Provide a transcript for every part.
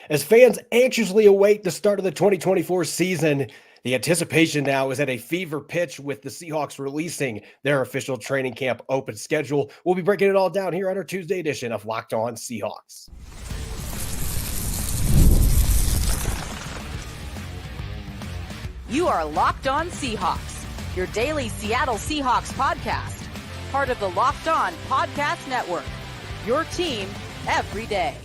As fans anxiously await the start of the 2024 season, the anticipation now is at a fever pitch with the Seahawks releasing their official training camp open schedule. We'll be breaking it all down here on our Tuesday edition of Locked On Seahawks. You are Locked On Seahawks, your daily Seattle Seahawks podcast, part of the Locked On Podcast Network, your team every day.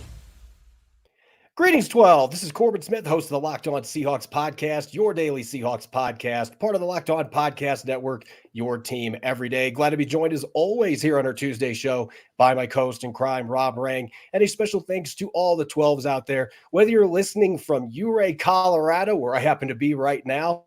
Greetings, 12. This is Corbin Smith, host of the Locked On Seahawks podcast, your daily Seahawks podcast, part of the Locked On Podcast Network, your team every day. Glad to be joined as always here on our Tuesday show by my co-host in crime, Rob Rang. And a special thanks to all the 12s out there, whether you're listening from Ouray, Colorado, where I happen to be right now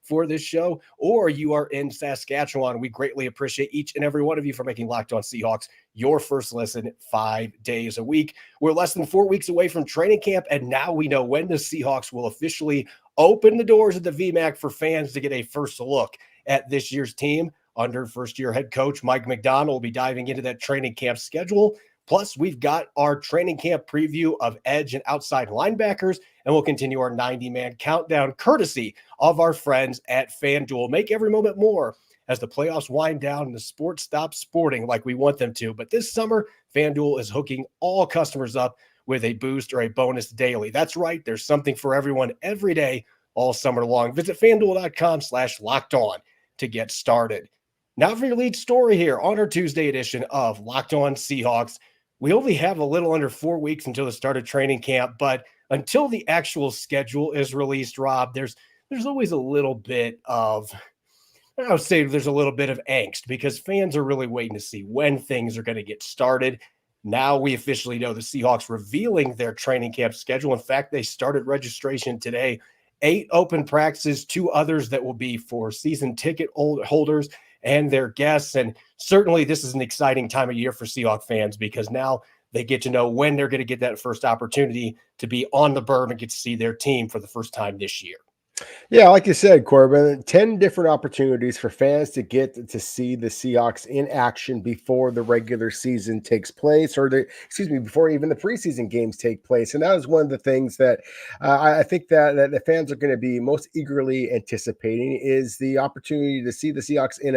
for this show, or you are in Saskatchewan. We greatly appreciate each and every one of you for making Locked On Seahawks your first listen 5 days a week. We're less than 4 weeks away from training camp, and now we know when the Seahawks will officially open the doors of the VMAC for fans to get a first look at this year's team. Under first-year head coach Mike Macdonald will be diving into that training camp schedule. Plus, we've got our training camp preview of edge and outside linebackers, and we'll continue our 90-man countdown courtesy of our friends at FanDuel. Make every moment more as the playoffs wind down and the sport stops sporting like we want them to. But this summer, FanDuel is hooking all customers up with a boost or a bonus daily. That's right. There's something for everyone every day, all summer long. Visit FanDuel.com/lockedon to get started. Now for your lead story here on our Tuesday edition of Locked On Seahawks. We only have a little under 4 weeks until the start of training camp, but until the actual schedule is released, Rob, there's always a little bit of, I would say there's a little bit of angst because fans are really waiting to see when things are going to get started. Now we officially know the Seahawks revealing their training camp schedule. In fact, they started registration today. 8 open practices, 2 others that will be for season ticket holders and their guests. And certainly this is an exciting time of year for Seahawks fans because now they get to know when they're going to get that first opportunity to be on the berm and get to see their team for the first time this year. Yeah, like you said, Corbin, 10 different opportunities for fans to get to see the Seahawks in action before the regular season takes place, or before even the preseason games take place. And that is one of the things that I think that the fans are going to be most eagerly anticipating is the opportunity to see the Seahawks in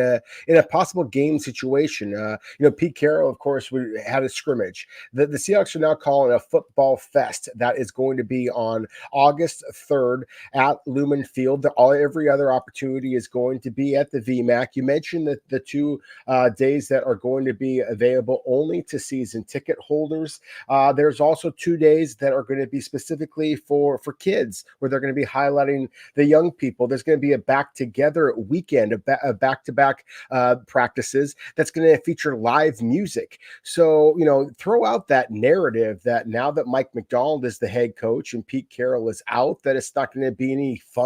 a possible game situation. Pete Carroll, of course, had a scrimmage. The Seahawks are now calling a football fest that is going to be on August 3rd at Lumen Field. Every other opportunity is going to be at the VMAC. You mentioned that the 2 days that are going to be available only to season ticket holders. There's also 2 days that are going to be specifically for kids, where they're going to be highlighting the young people. There's going to be a back-together weekend of back-to-back practices that's going to feature live music. So, throw out that narrative that now that Mike Macdonald is the head coach and Pete Carroll is out, that it's not going to be any fun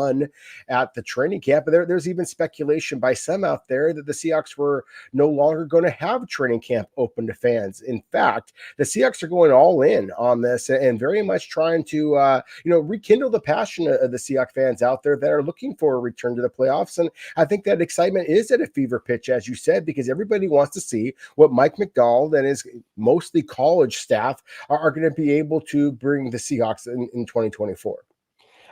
at the training camp. But there's even speculation by some out there that the Seahawks were no longer going to have training camp open to fans. In fact, the Seahawks are going all in on this and very much trying to, rekindle the passion of the Seahawks fans out there that are looking for a return to the playoffs. And I think that excitement is at a fever pitch, as you said, because everybody wants to see what Mike Macdonald and his mostly college staff are going to be able to bring the Seahawks in 2024.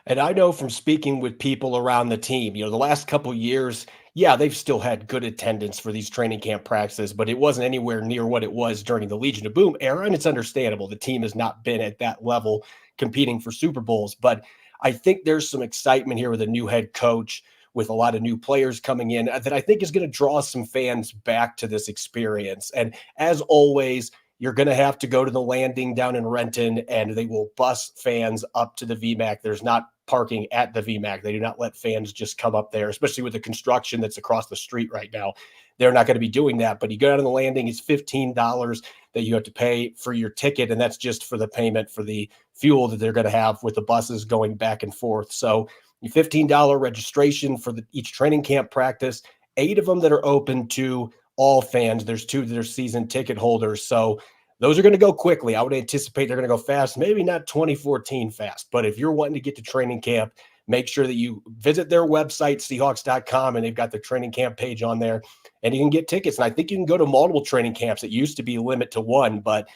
And I know from speaking with people around the team, the last couple of years, yeah, they've still had good attendance for these training camp practices, but it wasn't anywhere near what it was during the Legion of Boom era. And it's understandable. The team has not been at that level competing for Super Bowls. But I think there's some excitement here with a new head coach, with a lot of new players coming in, that I think is going to draw some fans back to this experience. And as always, you're going to have to go to the landing down in Renton, and they will bus fans up to the VMAC. There's not parking at the VMAC. They do not let fans just come up there, especially with the construction that's across the street right now. They're not going to be doing that. But you go down to the landing, it's $15 that you have to pay for your ticket, and that's just for the payment for the fuel that they're going to have with the buses going back and forth. So $15 registration for each training camp practice, 8 of them that are open to all fans. There's 2 that are season ticket holders. So those are going to go quickly. I would anticipate they're going to go fast, maybe not 2014 fast, but if you're wanting to get to training camp, make sure that you visit their website, Seahawks.com, and they've got the training camp page on there, and you can get tickets. And I think you can go to multiple training camps. It used to be limit to 1, but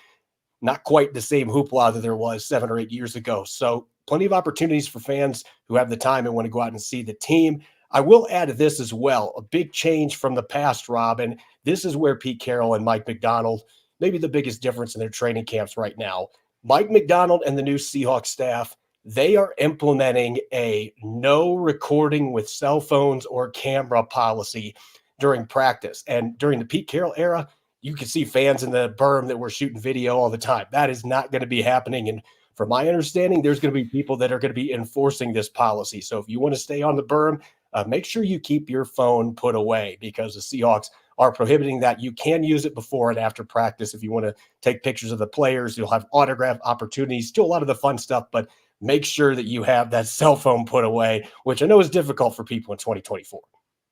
not quite the same hoopla that there was 7 or 8 years ago. So plenty of opportunities for fans who have the time and want to go out and see the team. I will add this as well, a big change from the past, Rob, and this is where Pete Carroll and Mike Macdonald, maybe the biggest difference in their training camps right now. Mike Macdonald and the new Seahawks staff, they are implementing a no recording with cell phones or camera policy during practice. And during the Pete Carroll era, you could see fans in the berm that were shooting video all the time. That is not going to be happening. And from my understanding, there's going to be people that are going to be enforcing this policy. So if you want to stay on the berm, make sure you keep your phone put away, because the Seahawks are prohibiting that. You can use it before and after practice if you want to take pictures of the players. You'll have autograph opportunities, still a lot of the fun stuff, but make sure that you have that cell phone put away, which I know is difficult for people in 2024.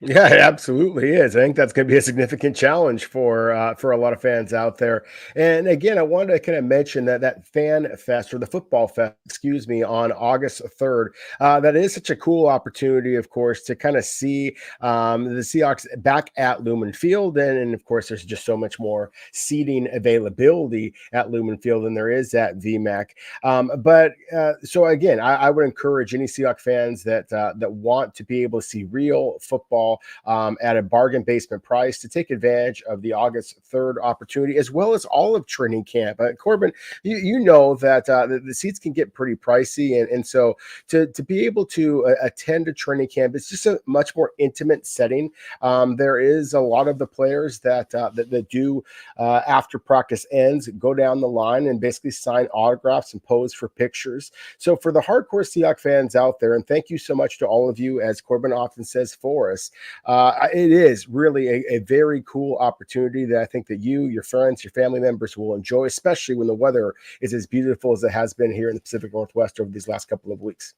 Yeah, it absolutely is. I think that's going to be a significant challenge for a lot of fans out there. And again, I wanted to kind of mention that Fan Fest, or the Football Fest, on August 3rd. That is such a cool opportunity, of course, to kind of see the Seahawks back at Lumen Field. And of course, there's just so much more seating availability at Lumen Field than there is at VMAC. So again, I would encourage any Seahawks fans that want to be able to see real football at a bargain basement price to take advantage of the August 3rd opportunity, as well as all of training camp. Corbin, you know that the seats can get pretty pricey. And so to be able to attend a training camp, it's just a much more intimate setting. There is a lot of the players that do, after practice ends, go down the line and basically sign autographs and pose for pictures. So for the hardcore Seahawks fans out there, and thank you so much to all of you, as Corbin often says for us, it is really a very cool opportunity that I think that you, your friends, your family members will enjoy, especially when the weather is as beautiful as it has been here in the Pacific Northwest over these last couple of weeks.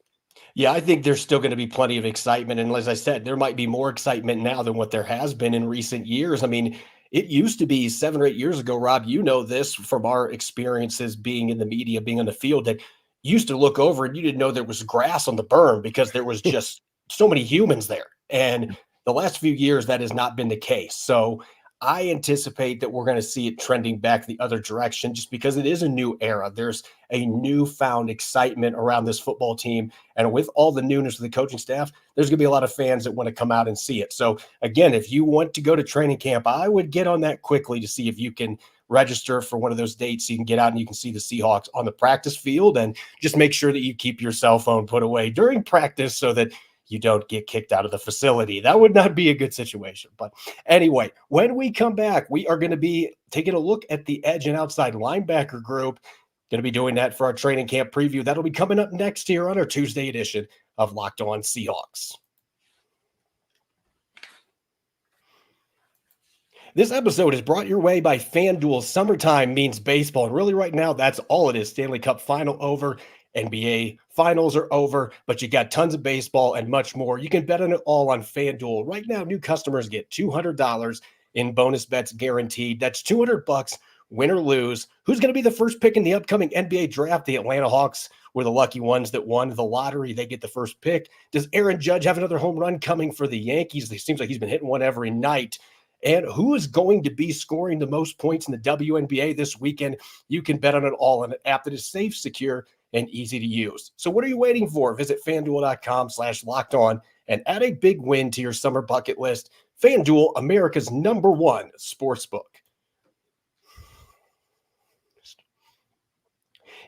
Yeah, I think there's still going to be plenty of excitement. And as I said, there might be more excitement now than what there has been in recent years. I mean, it used to be 7 or 8 years ago, Rob, you know this from our experiences being in the media, being on the field, that you used to look over and you didn't know there was grass on the berm because there was just so many humans there. And the last few years, that has not been the case. So I anticipate that we're going to see it trending back the other direction, just because it is a new era. There's a newfound excitement around this football team. And with all the newness of the coaching staff, there's going to be a lot of fans that want to come out and see it. So again, if you want to go to training camp, I would get on that quickly to see if you can register for one of those dates so you can get out and you can see the Seahawks on the practice field. And just make sure that you keep your cell phone put away during practice so that you don't get kicked out of the facility. That would not be a good situation. But anyway, when we come back, we are going to be taking a look at the edge and outside linebacker group. Going to be doing that for our training camp preview. That'll be coming up next here on our Tuesday edition of Locked On Seahawks. This episode is brought your way by FanDuel. Summertime means baseball. And really right now, that's all it is. Stanley Cup final over. NBA finals are over, but you got tons of baseball and much more. You can bet on it all on FanDuel. Right now, new customers get $200 in bonus bets guaranteed. That's $200, win or lose. Who's going to be the first pick in the upcoming NBA draft? The Atlanta Hawks were the lucky ones that won the lottery. They get the first pick. Does Aaron Judge have another home run coming for the Yankees? It seems like he's been hitting one every night. And who is going to be scoring the most points in the WNBA this weekend? You can bet on it all on an app that is safe, secure, and easy to use. So what are you waiting for? Visit FanDuel.com/lockedon and add a big win to your summer bucket list. FanDuel, America's #1 sportsbook.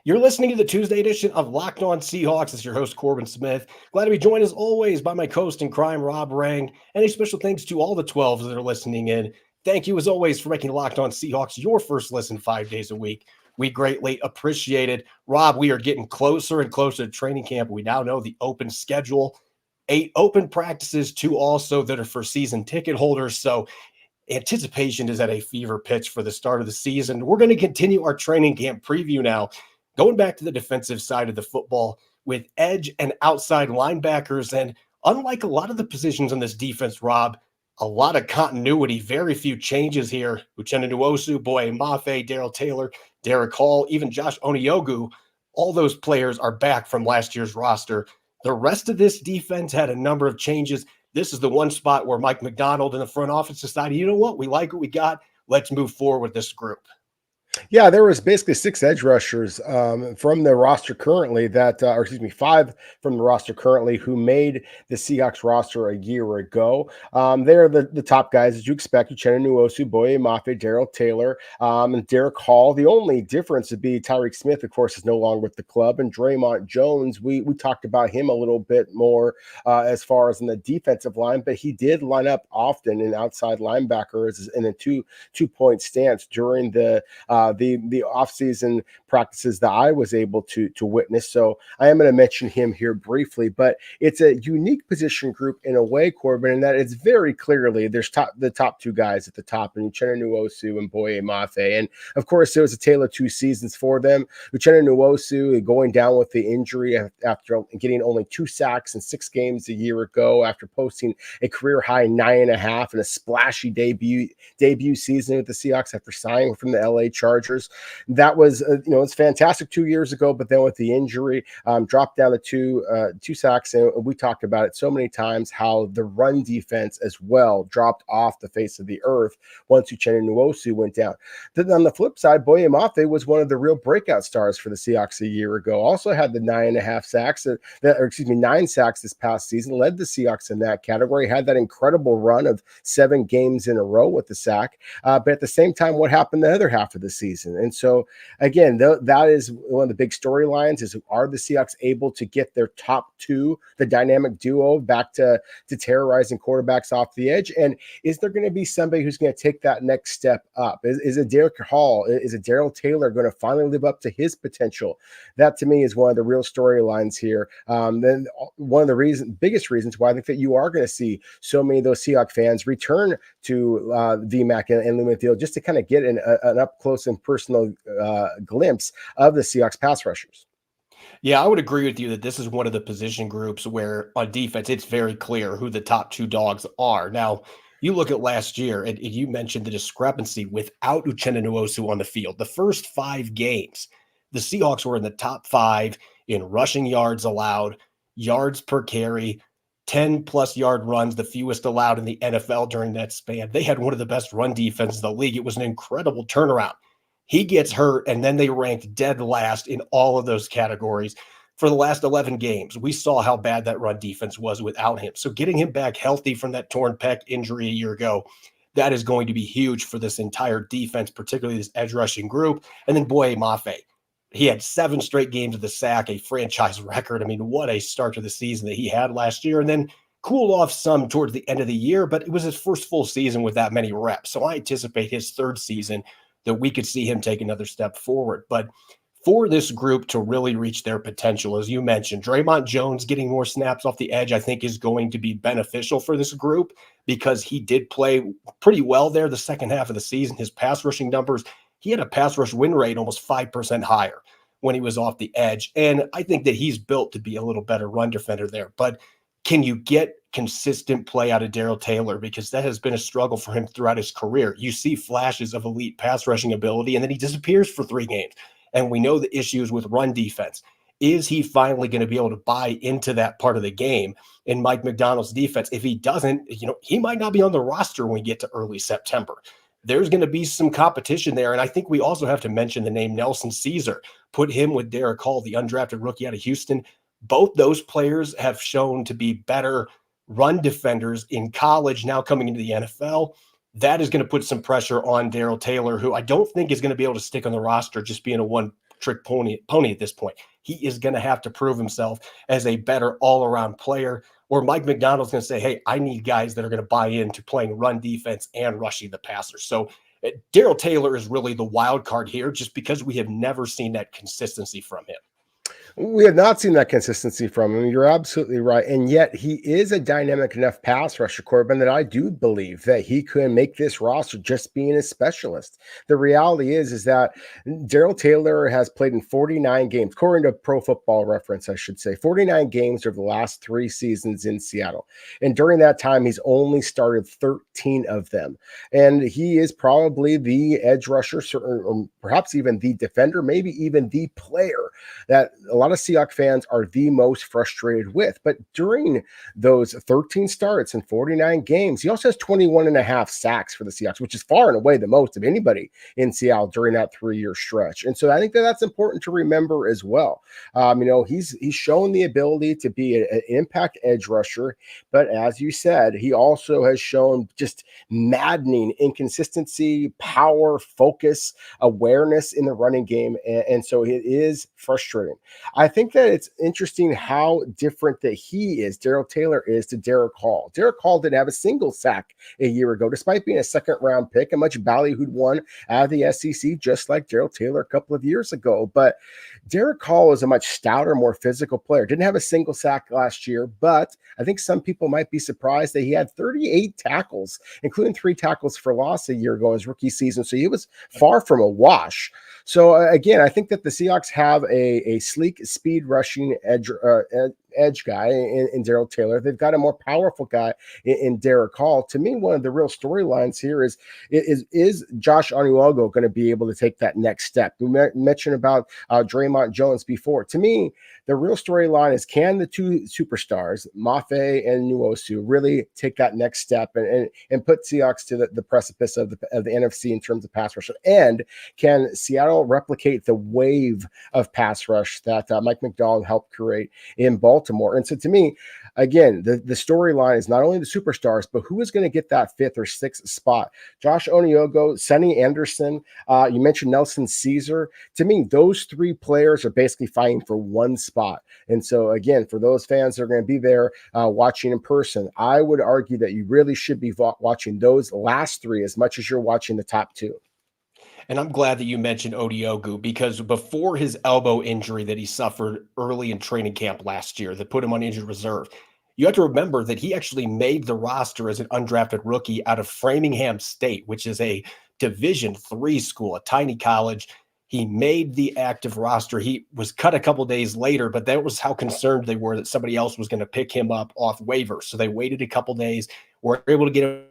You're listening to the Tuesday edition of Locked On Seahawks. It's your host, Corbin Smith. Glad to be joined as always by my co-host in crime, Rob Rang. And a special thanks to all the 12s that are listening in. Thank you as always for making Locked On Seahawks your first listen 5 days a week. We greatly appreciate it. Rob, we are getting closer and closer to training camp. We now know the open schedule, 8 open practices, 2 also that are for season ticket holders. So anticipation is at a fever pitch for the start of the season. We're going to continue our training camp preview now, going back to the defensive side of the football with edge and outside linebackers. And unlike a lot of the positions on this defense, Rob, a lot of continuity, very few changes here. Uchenna Nwosu, Boye Mafe, Daryl Taylor, Derek Hall, even Josh Oniogu, all those players are back from last year's roster. The rest of this defense had a number of changes. This is the one spot where Mike Macdonald and the front office decided, you know what, we like what we got. Let's move forward with this group. Yeah, there was basically 6 edge rushers from the roster currently or excuse me, 5 from the roster currently who made the Seahawks roster a year ago. They're the top guys as you expect: Uchenna Nwosu, Boye Mafe, Daryl Taylor, and Derek Hall. The only difference would be Tyreek Smith, of course, is no longer with the club, and Draymond Jones. We talked about him a little bit more as far as in the defensive line, but he did line up often in outside linebackers in a two-point stance during the offseason practices that I was able to witness. So I am going to mention him here briefly, but it's a unique position group in a way, Corbin, in that it's very clearly there's the top 2 guys at the top, and Uchenna Nwosu and Boye Mafe. And of course, it was a tale of 2 seasons for them. Uchenna Nwosu going down with the injury after getting only 2 sacks in 6 games a year ago, after posting a career high 9.5 and a splashy debut season with the Seahawks after signing from the LA Chargers. That was, it's fantastic 2 years ago, but then with the injury, dropped down to 2 sacks. And we talked about it so many times how the run defense as well dropped off the face of the earth once Uchenna Nwosu went down. Then on the flip side, Boye Mafe was one of the real breakout stars for the Seahawks a year ago. Also had the 9.5 sacks, 9 sacks this past season, led the Seahawks in that category, had that incredible run of 7 games in a row with the sack. But at the same time, what happened the other half of the season? And so, again, that is one of the big storylines: is are the Seahawks able to get their top 2, the dynamic duo, back to terrorizing quarterbacks off the edge? And is there going to be somebody who's going to take that next step up? Is it Derek Hall? Is it Daryl Taylor going to finally live up to his potential? That, to me, is one of the real storylines here. Then one of the biggest reasons why I think that you are going to see so many of those Seahawks fans return to VMAC and Lumen Field just to kind of get an up close and personal glimpse of the Seahawks pass rushers. Yeah, I would agree with you that this is one of the position groups where on defense, it's very clear who the top 2 dogs are. Now, you look at last year, and you mentioned the discrepancy without Uchenna Nwosu on the field. The first 5 games, the Seahawks were in the top 5 in rushing yards allowed, yards per carry, 10-plus yard runs, the fewest allowed in the NFL during that span. They had one of the best run defenses in the league. It was an incredible turnaround. He gets hurt, and then they ranked dead last in all of those categories for the last 11 games. We saw how bad that run defense was without him. So getting him back healthy from that torn pec injury a year ago, that is going to be huge for this entire defense, particularly this edge rushing group. And then Boye Mafe, he had 7 straight games of the sack, a franchise record. I mean, what a start to the season that he had last year. And then cooled off some towards the end of the year, but it was his first full season with that many reps. So I anticipate his 3rd season that we could see him take another step forward. But for this group to really reach their potential, as you mentioned, Draymond Jones getting more snaps off the edge, I think, is going to be beneficial for this group because he did play pretty well there the second half of the season. His pass rushing numbers, he had a pass rush win rate almost 5% higher when he was off the edge. And I think that he's built to be a little better run defender there. But can you get consistent play out of Daryl Taylor? Because that has been a struggle for him throughout his career. You see flashes of elite pass rushing ability, and then he disappears for 3 games. And we know the issues with run defense. Is he finally going to be able to buy into that part of the game in Mike Macdonald's defense? If he doesn't, he might not be on the roster when we get to early September. There's going to be some competition there. And I think we also have to mention the name Nelson Caesar. Put him with Derek Hall, the undrafted rookie out of Houston. Both those players have shown to be better run defenders in college, now coming into the NFL. That is going to put some pressure on Daryl Taylor, who I don't think is going to be able to stick on the roster just being a one-trick pony at this point. He is going to have to prove himself as a better all-around player, or Mike Macdonald's going to say, hey, I need guys that are going to buy into playing run defense and rushing the passer. So Daryl Taylor is really the wild card here just because we have never seen that consistency from him. We have not seen that consistency from him. You're absolutely right. And yet he is a dynamic enough pass rusher, Corbin, that I do believe that he could make this roster just being a specialist. The reality is that Daryl Taylor has played in 49 games, according to Pro Football Reference, I should say, 49 games over the last 3 seasons in Seattle. And during that time, he's only started 13 of them. And he is probably the edge rusher, or perhaps even the defender, maybe even the player that a lot of Seahawks fans are the most frustrated with. But during those 13 starts and 49 games, he also has 21 and a half sacks for the Seahawks, which is far and away the most of anybody in Seattle during that 3-year stretch. And so I think that that's important to remember as well. He's shown the ability to be an impact edge rusher, but as you said, he also has shown just maddening inconsistency, power, focus, awareness in the running game. And so it is frustrating. I think that it's interesting how different that he is, Daryl Taylor is, to Derek Hall. Derek Hall didn't have a single sack a year ago, despite being a second-round pick, a much ballyhooed one out of the SEC, just like Daryl Taylor a couple of years ago. But Derek Hall is a much stouter, more physical player. Didn't have a single sack last year, but I think some people might be surprised that he had 38 tackles, including 3 tackles for loss a year ago his rookie season. So he was far from a wash. So again, I think that the Seahawks have a sleek, speed rushing edge guy in Daryl Taylor. They've got a more powerful guy in Derek Hall. To me, one of the real storylines here is Josh Onuogo going to be able to take that next step? We mentioned about Draymond Jones before. To me, the real storyline is, can the two superstars, Mafe and Nwosu, really take that next step and put Seahawks to the precipice of the NFC in terms of pass rush? And can Seattle replicate the wave of pass rush that Mike Macdonald helped create in Baltimore? And so to me, again, the storyline is not only the superstars, but who is going to get that 5th or 6th spot? Josh Onuogo, Sonny Anderson, you mentioned Nelson Caesar. To me, those 3 players are basically fighting for one spot. And so again, for those fans that are going to be there watching in person, I would argue that you really should be watching those last 3 as much as you're watching the top 2. And I'm glad that you mentioned Odiogu, because before his elbow injury that he suffered early in training camp last year that put him on injured reserve, you have to remember that he actually made the roster as an undrafted rookie out of Framingham State, which is a Division III school, a tiny college. He made the active roster. He was cut a couple days later, but that was how concerned they were that somebody else was going to pick him up off waivers. So they waited a couple days, were able to get him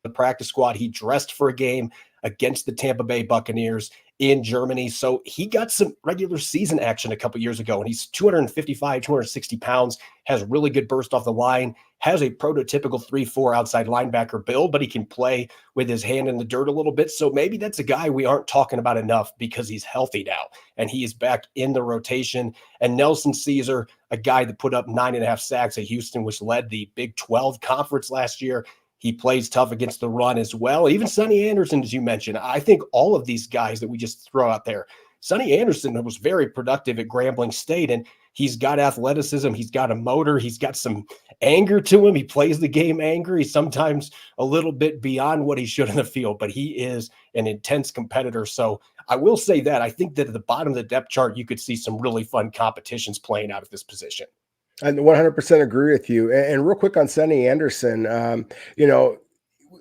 the practice squad. He dressed for a game against the Tampa Bay Buccaneers in Germany. So he got some regular season action a couple years ago, and he's 255, 260 pounds, has really good burst off the line, has a prototypical 3-4 outside linebacker build, but he can play with his hand in the dirt a little bit. So maybe that's a guy we aren't talking about enough because he's healthy now and he is back in the rotation. And Nelson Caesar, a guy that put up 9.5 sacks at Houston, which led the Big 12 conference last year. He plays tough against the run as well. Even Sonny Anderson, as you mentioned, I think all of these guys that we just throw out there, Sonny Anderson was very productive at Grambling State, and he's got athleticism. He's got a motor. He's got some anger to him. He plays the game angry, sometimes a little bit beyond what he should in the field, but he is an intense competitor. So I will say that I think that at the bottom of the depth chart, you could see some really fun competitions playing out at this position. I 100% agree with you. And real quick on Sonny Anderson,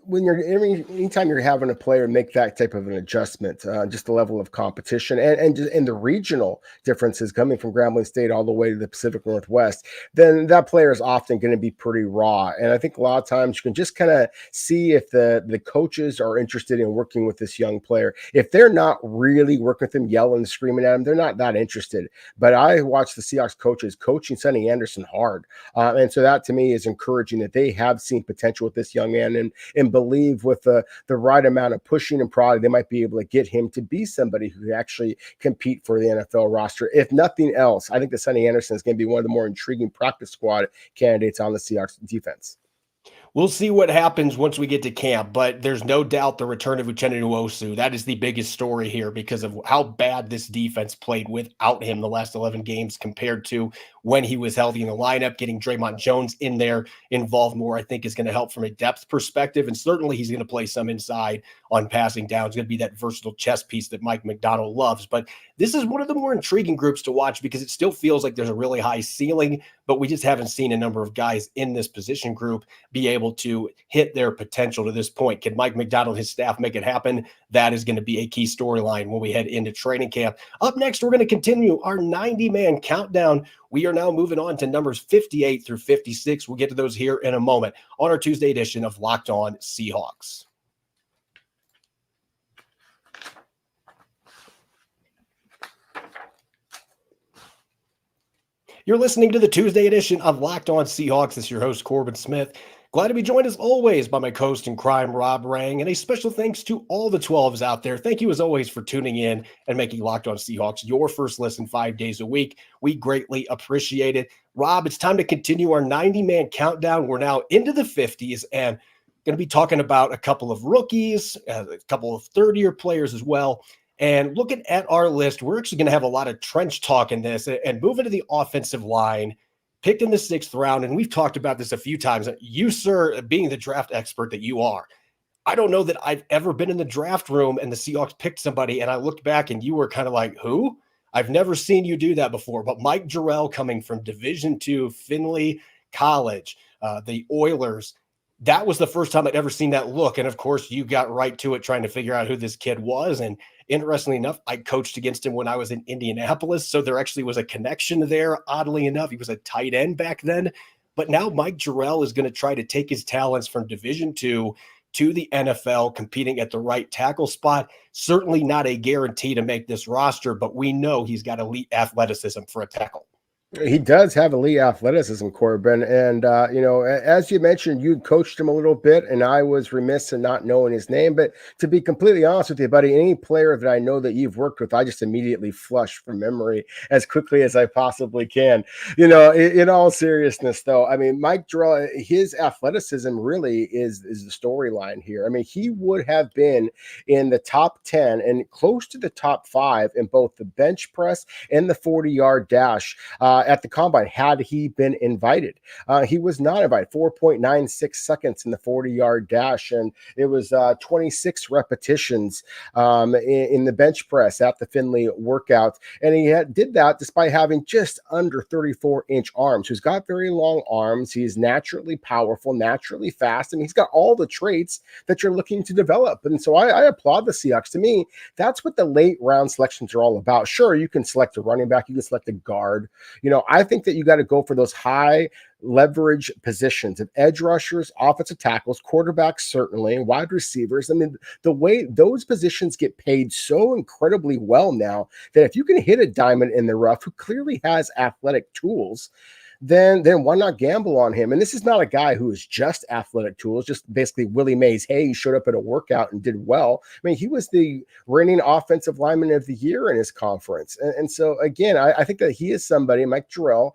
when anytime you're having a player make that type of an adjustment, just the level of competition and the regional differences coming from Grambling State all the way to the Pacific Northwest, then that player is often going to be pretty raw. And I think a lot of times you can just kind of see if the coaches are interested in working with this young player. If they're not really working with him, yelling and screaming at him, they're not that interested. But I watch the Seahawks coaches coaching Sonny Anderson hard. And so that to me is encouraging that they have seen potential with this young man and believe with the right amount of pushing and prodding, they might be able to get him to be somebody who can actually compete for the NFL roster. If nothing else, I think that Sonny Anderson is going to be one of the more intriguing practice squad candidates on the Seahawks defense. We'll see what happens once we get to camp, but there's no doubt the return of Uchenna Nwosu, that is the biggest story here because of how bad this defense played without him the last 11 games compared to when he was healthy in the lineup. Getting Draymond Jones in there involved more, I think, is going to help from a depth perspective, and certainly he's going to play some inside on passing down. It's going to be that versatile chess piece that Mike Macdonald loves, but this is one of the more intriguing groups to watch because it still feels like there's a really high ceiling, but we just haven't seen a number of guys in this position group be able to hit their potential to this point. Can Mike Macdonald, his staff, make it happen? That is going to be a key storyline when we head into training camp. Up next, we're going to continue our 90-man countdown. We are now moving on to numbers 58 through 56. We'll get to those here in a moment on our Tuesday edition of Locked On Seahawks. You're listening to the Tuesday edition of Locked On Seahawks. This is your host, Corbin Smith. Glad to be joined as always by my co-host in crime, Rob Rang, and a special thanks to all the 12s out there. Thank you as always for tuning in and making Locked On Seahawks your first listen 5 days a week. We greatly appreciate it. Rob, it's time to continue our 90-man countdown. We're now into the 50s and going to be talking about a couple of rookies, a couple of third-year players as well. And looking at our list, we're actually going to have a lot of trench talk in this and move into the offensive line, picked in the 6th round. And we've talked about this a few times. You, sir, being the draft expert that you are, I don't know that I've ever been in the draft room and the Seahawks picked somebody and I looked back and you were kind of like, who? I've never seen you do that before. But Mike Jerrell, coming from Division II, Findlay College, the Oilers, that was the first time I'd ever seen that look. And of course, you got right to it trying to figure out who this kid was. And interestingly enough, I coached against him when I was in Indianapolis. So there actually was a connection there. Oddly enough, he was a tight end back then. But now Mike Jerrell is going to try to take his talents from Division II to the NFL, competing at the right tackle spot. Certainly not a guarantee to make this roster, but we know he's got elite athleticism for a tackle. He does have elite athleticism, Corbin. And, as you mentioned, you coached him a little bit, and I was remiss in not knowing his name. But to be completely honest with you, buddy, any player that I know that you've worked with, I just immediately flush from memory as quickly as I possibly can. In all seriousness, though, I mean, Mike Drell, his athleticism really is the storyline here. I mean, he would have been in the top 10 and close to the top 5 in both the bench press and the 40-yard dash at the combine had he been invited. He was not invited. 4.96 seconds in the 40-yard dash, and it was 26 repetitions in the bench press at the Findlay workout. And he did that despite having just under 34-inch arms. He's got very long arms. He's naturally powerful, naturally fast. I mean, he's got all the traits that you're looking to develop. And so I applaud the Seahawks. To me, that's what the late round selections are all about. Sure, you can select a running back, you can select a guard. I think that you got to go for those high leverage positions of edge rushers, offensive tackles, quarterbacks, certainly, and wide receivers. I mean, the way those positions get paid so incredibly well now that if you can hit a diamond in the rough who clearly has athletic tools, then why not gamble on him? And this is not a guy who is just athletic tools, just basically Willie Mays. Hey, he showed up at a workout and did well. I mean, he was the reigning offensive lineman of the year in his conference. And so, again, I think that he is somebody, Mike Jerrell.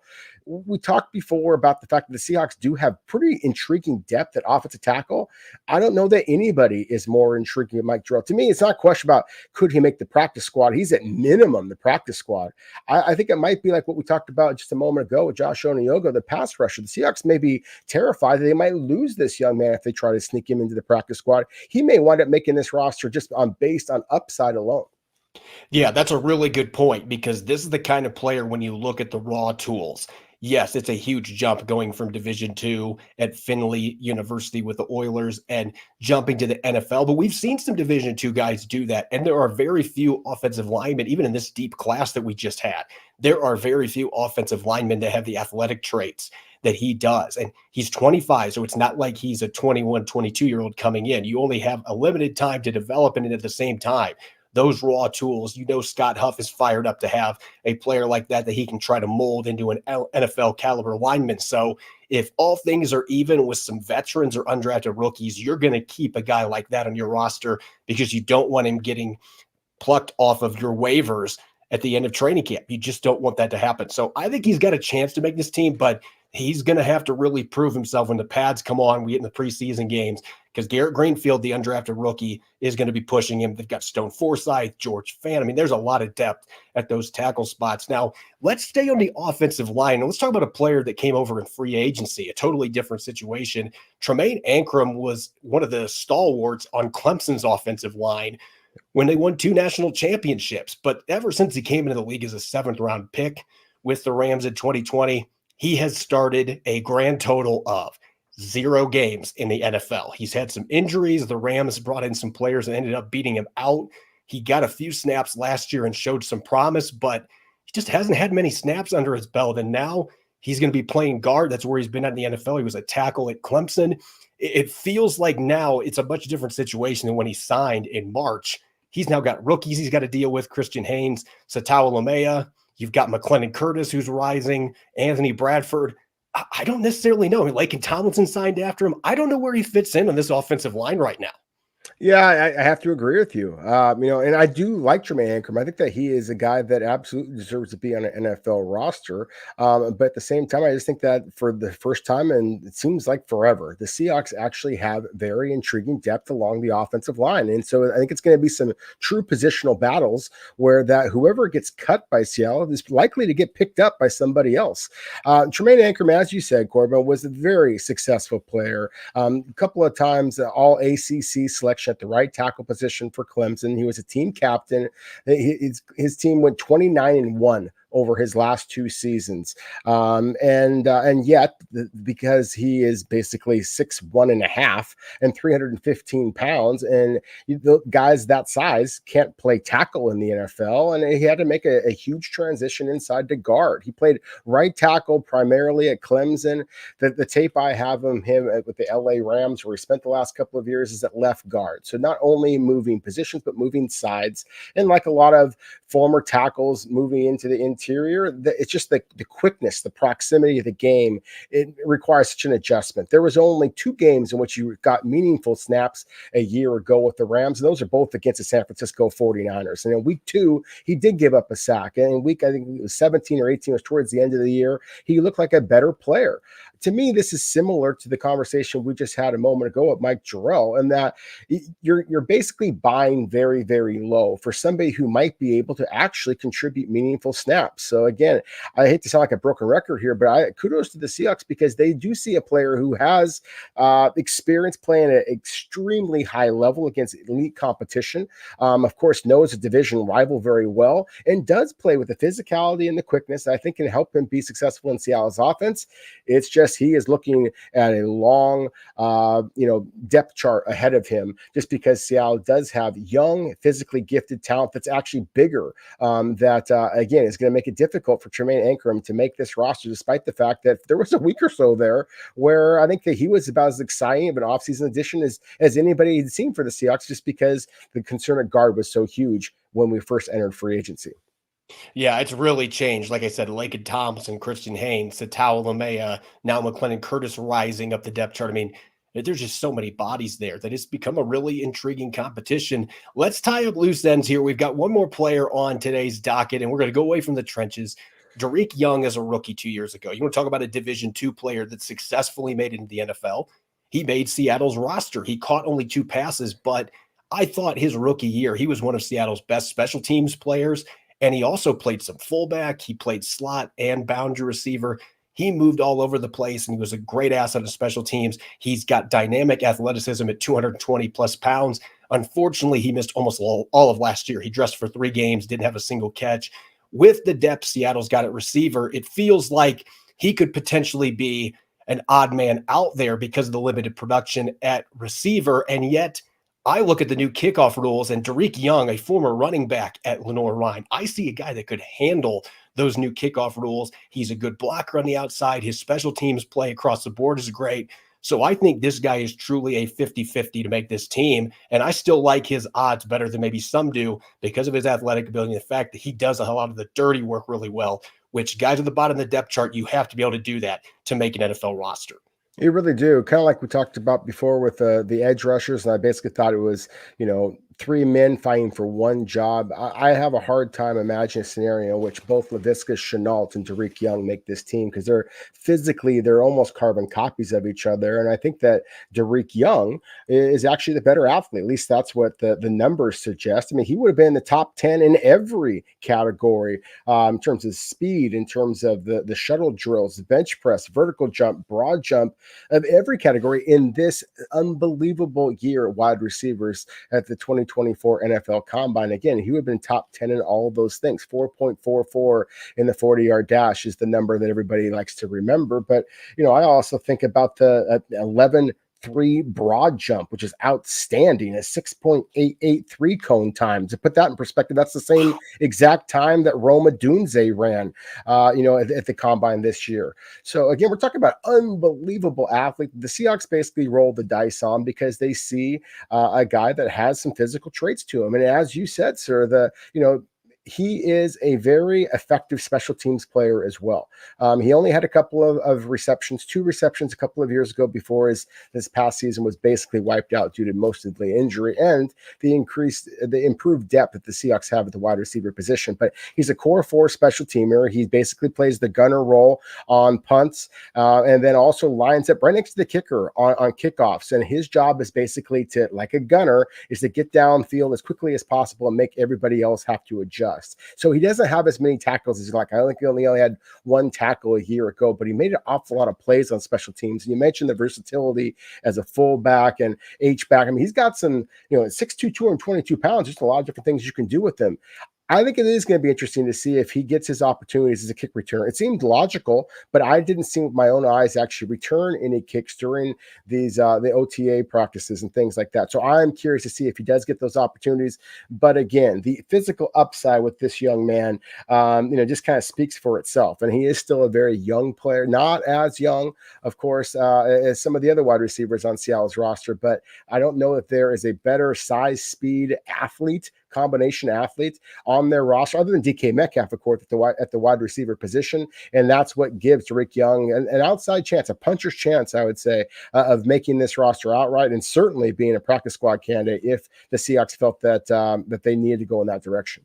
We talked before about the fact that the Seahawks do have pretty intriguing depth at offensive tackle. I don't know that anybody is more intriguing than Mike Jerrell. To me, it's not a question about could he make the practice squad. He's at minimum the practice squad. I think it might be like what we talked about just a moment ago with Josh Oniogo, the pass rusher. The Seahawks may be terrified that they might lose this young man if they try to sneak him into the practice squad. He may wind up making this roster just based on upside alone. Yeah, that's a really good point because this is the kind of player when you look at the raw tools. Yes, it's a huge jump going from Division II at Findlay University with the Oilers and jumping to the NFL. But we've seen some Division II guys do that. And there are very few offensive linemen, even in this deep class that we just had. There are very few offensive linemen that have the athletic traits that he does. And he's 25, so it's not like he's a 21, 22-year-old coming in. You only have a limited time to develop, and at the same time, those raw tools, Scott Huff is fired up to have a player like that he can try to mold into an NFL caliber lineman. So if all things are even with some veterans or undrafted rookies, you're going to keep a guy like that on your roster because you don't want him getting plucked off of your waivers at the end of training camp. You just don't want that to happen. So I think he's got a chance to make this team, but he's going to have to really prove himself when the pads come on. We get in the preseason games because Garrett Greenfield, the undrafted rookie, is going to be pushing him. They've got Stone Forsythe, George Fant. I mean, there's a lot of depth at those tackle spots. Now, let's stay on the offensive line. And let's talk about a player that came over in free agency, a totally different situation. Jermain Anram was one of the stalwarts on Clemson's offensive line when they won 2 national championships. But ever since he came into the league as a 7th-round pick with the Rams in 2020, he has started a grand total of 0 games in the NFL. He's had some injuries. The Rams brought in some players and ended up beating him out. He got a few snaps last year and showed some promise, but he just hasn't had many snaps under his belt. And now he's going to be playing guard. That's where he's been at in the NFL. He was a tackle at Clemson. It feels like now it's a much different situation than when he signed in March. He's now got rookies he's got to deal with, Christian Haynes, Satawa Lamea. You've got McClendon Curtis, who's rising, Anthony Bradford. I don't necessarily know. Laken Tomlinson signed after him. I don't know where he fits in on this offensive line right now. Yeah, I have to agree with you. And I do like Jermain Anram. I think that he is a guy that absolutely deserves to be on an NFL roster. But at the same time, I just think that for the first time, and it seems like forever, the Seahawks actually have very intriguing depth along the offensive line. And so I think it's going to be some true positional battles where that whoever gets cut by Seattle is likely to get picked up by somebody else. Jermain Anram, as you said, Corbin, was a very successful player. A couple of times, all ACC selection at the right tackle position for Clemson. He was a team captain. His team went 29-1 over his last 2 seasons. And yet, because he is basically 6'1.5" and 315 pounds, and the guys that size can't play tackle in the NFL, and he had to make a huge transition inside to guard. He played right tackle primarily at Clemson. The tape I have of him with the LA Rams, where he spent the last couple of years, is at left guard. So not only moving positions, but moving sides. And like a lot of former tackles moving into the interior, it's just the quickness, the proximity of the game. It requires such an adjustment. There was only 2 games in which you got meaningful snaps a year ago with the Rams, and those are both against the San Francisco 49ers. And in week 2, he did give up a sack. And in week, I think it was 17 or 18, was towards the end of the year, he looked like a better player. To me, this is similar to the conversation we just had a moment ago with Mike Jerrell, and that you're basically buying very, very low for somebody who might be able to actually contribute meaningful snaps. So again, I hate to sound like a broken record here, but kudos to the Seahawks, because they do see a player who has experience playing at an extremely high level against elite competition. Of course, knows a division rival very well, and does play with the physicality and the quickness that I think can help him be successful in Seattle's offense. It's just he is looking at a long, depth chart ahead of him, just because Seattle does have young, physically gifted talent that's actually bigger. Again, is going to make it difficult for Jermain Anram to make this roster, despite the fact that there was a week or so there where I think that he was about as exciting of an offseason addition as anybody had seen for the Seahawks, just because the concern at guard was so huge when we first entered free agency. Yeah, it's really changed. Like I said, Laken Thompson, Christian Haynes, Satawa Lamea, now McClendon Curtis rising up the depth chart. I mean, there's just so many bodies there that it's become a really intriguing competition. Let's tie up loose ends here. We've got one more player on today's docket, and we're going to go away from the trenches. Dareke Young is a rookie 2 years ago. You want to talk about a Division II player that successfully made it into the NFL? He made Seattle's roster. He caught only 2 passes, but I thought his rookie year, he was one of Seattle's best special teams players. And he also played some fullback. He played slot and boundary receiver. He moved all over the place, and he was a great asset of special teams. He's got dynamic athleticism at 220 plus pounds. Unfortunately, he missed almost all of last year. He dressed for 3 games, didn't have a single catch. With the depth Seattle's got at receiver, it feels like he could potentially be an odd man out there because of the limited production at receiver. And yet, I look at the new kickoff rules, and Dareke Young, a former running back at Lenoir-Rhyne, I see a guy that could handle those new kickoff rules. He's a good blocker on the outside. His special teams play across the board is great. So I think this guy is truly a 50-50 to make this team. And I still like his odds better than maybe some do because of his athletic ability and the fact that he does a lot of the dirty work really well, which guys at the bottom of the depth chart, you have to be able to do that to make an NFL roster. You really do. Kind of like we talked about before with the edge rushers. And I basically thought it was, 3 men fighting for one job. I have a hard time imagining a scenario in which both Laviska Shenault and Dareke Young make this team, because they're almost carbon copies of each other. And I think that Dareke Young is actually the better athlete. At least that's what the numbers suggest. I mean, he would have been in the top 10 in every category in terms of speed, in terms of the shuttle drills, the bench press, vertical jump, broad jump, of every category in this unbelievable year at wide receivers at the 2024 NFL Combine. Again, he would have been top 10 in all of those things. 4.44 in the 40-yard dash is the number that everybody likes to remember. But, I also think about the 11-3 broad jump, which is outstanding, a 6.883 cone time. To put that in perspective, that's the same exact time that Roma Dunze ran, at the Combine this year. So again, we're talking about unbelievable athlete. The Seahawks basically roll the dice on because they see a guy that has some physical traits to him. And as you said, sir, he is a very effective special teams player as well. He only had a couple of receptions, 2 receptions a couple of years ago before this past season was basically wiped out due to mostly injury and the improved depth that the Seahawks have at the wide receiver position. But he's a core 4 special teamer. He basically plays the gunner role on punts and then also lines up right next to the kicker on kickoffs. And his job is basically to, like a gunner, is to get downfield as quickly as possible and make everybody else have to adjust. So he doesn't have as many tackles as like. I think he only had 1 tackle a year ago, but he made an awful lot of plays on special teams. And you mentioned the versatility as a fullback and H-back. I mean, he's got some, 6'2", 222 pounds, just a lot of different things you can do with him. I think it is going to be interesting to see if he gets his opportunities as a kick return. It seemed logical, but I didn't see with my own eyes actually return any kicks during these the OTA practices and things like that. So I'm curious to see if he does get those opportunities. But again, the physical upside with this young man, just kind of speaks for itself. And he is still a very young player, not as young, of course, as some of the other wide receivers on Seattle's roster. But I don't know if there is a better size, speed combination athlete on their roster, other than DK Metcalf, of course, at the wide receiver position. And that's what gives Dareke Young an outside chance, a puncher's chance, I would say, of making this roster outright and certainly being a practice squad candidate if the Seahawks felt that they needed to go in that direction.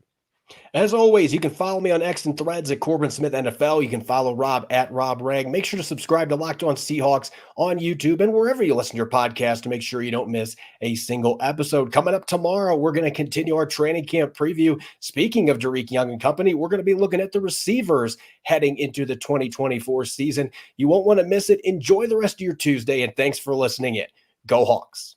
As always, you can follow me on X and Threads at Corbin Smith NFL. You can follow Rob at Rob Rag. Make sure to subscribe to Locked On Seahawks on YouTube and wherever you listen to your podcast to make sure you don't miss a single episode. Coming up tomorrow, we're going to continue our training camp preview. Speaking of Dareke Young and company, we're going to be looking at the receivers heading into the 2024 season. You won't want to miss it. Enjoy the rest of your Tuesday, and thanks for listening in. Go Hawks.